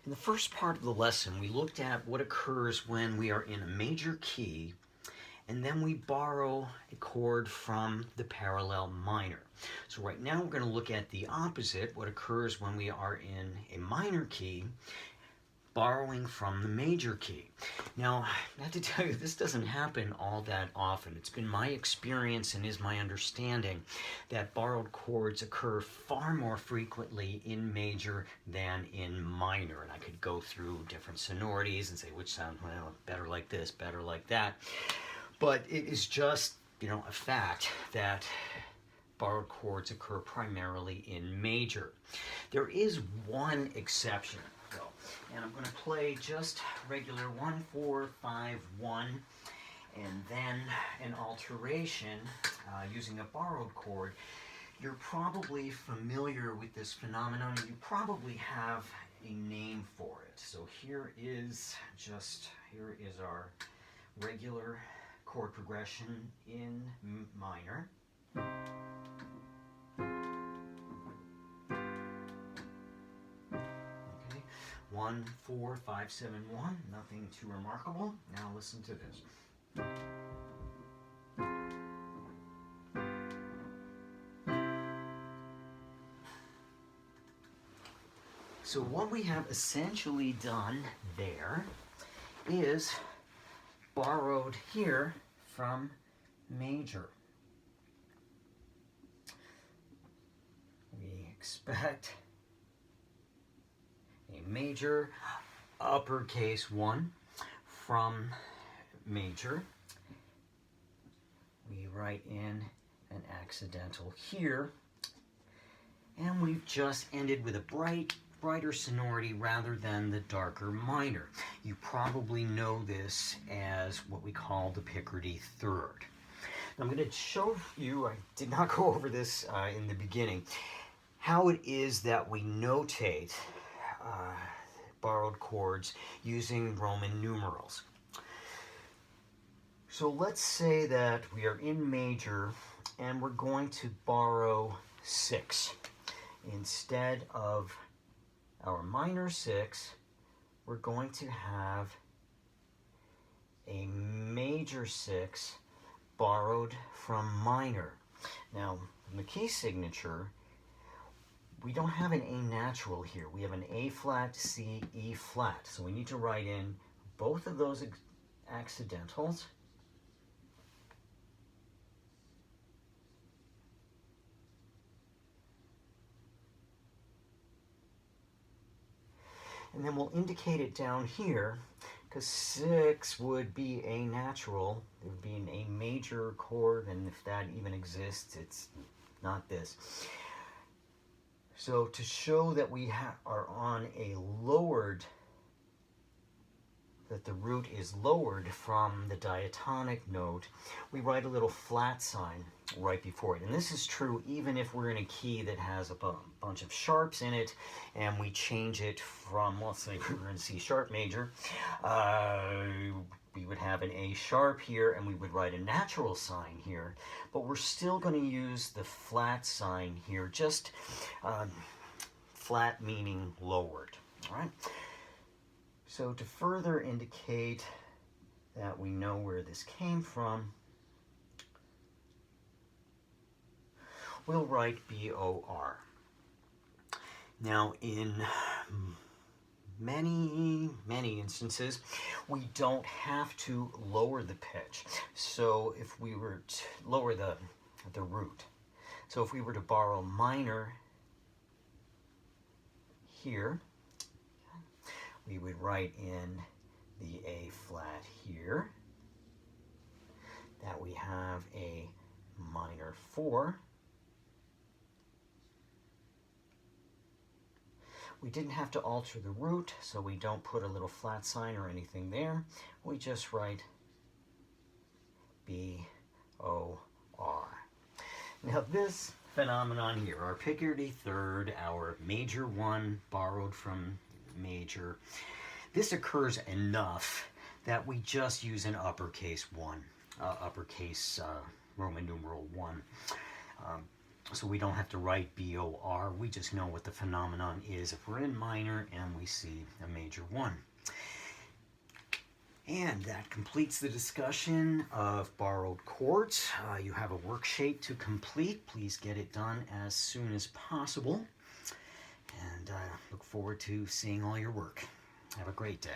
In the first part of the lesson, we looked at what occurs when we are in a major key and then we borrow a chord from the parallel minor. So right now we're going to look at the opposite, what occurs when we are in a minor key borrowing from the major key. Now, I have to tell you, this doesn't happen all that often. It's been my experience and is my understanding that borrowed chords occur far more frequently in major than in minor. And I could go through different sonorities and say which sound, well, better like this, better like that. But it is just, a fact that borrowed chords occur primarily in major. There is one exception, though, and I'm going to play just regular 1, 4, 5, 1, and then an alteration using a borrowed chord. You're probably familiar with this phenomenon, and you probably have a name for it. So here is our regular chord progression in minor. Okay, 1, 4, 5, 7, 1. Nothing too remarkable. Now listen to this. So what we have essentially done there is borrowed here from major. We expect a major uppercase 1 from major. We write in an accidental here, and we've just ended with a brighter sonority rather than the darker minor. You probably know this as what we call the Picardy third. I'm going to show you, I did not go over this in the beginning, how it is that we notate borrowed chords using Roman numerals. So let's say that we are in major and we're going to borrow 6. Instead of our minor 6, we're going to have a major 6 borrowed from minor. Now, in the key signature, we don't have an A natural here. We have an A flat, C, E flat. So we need to write in both of those accidentals. And then we'll indicate it down here, because 6 would be A natural. It would be an A major chord, and if that even exists, it's not this. So to show that we are on a lowered, that the root is lowered from the diatonic note, we write a little flat sign right before it. And this is true even if we're in a key that has a bunch of sharps in it and we change it from, let's say we were in C sharp major, we would have an A sharp here and we would write a natural sign here, but we're still going to use the flat sign here, just flat meaning lowered. All right. So to further indicate that we know where this came from, we'll write B-O-R. Now, in many instances, we don't have to lower the pitch. So if we were to lower the root, so if we were to borrow minor here, we would write in the A flat here, that we have a minor 4. We didn't have to alter the root, so we don't put a little flat sign or anything there. We just write B-O-R. Now this phenomenon here, our Picardy third, our major 1 borrowed from major, this occurs enough that we just use an uppercase 1, uppercase Roman numeral 1. So we don't have to write BOR, we just know what the phenomenon is if we're in minor and we see a major 1. And that completes the discussion of borrowed chords. You have a worksheet to complete. Please get it done as soon as possible. And I look forward to seeing all your work. Have a great day.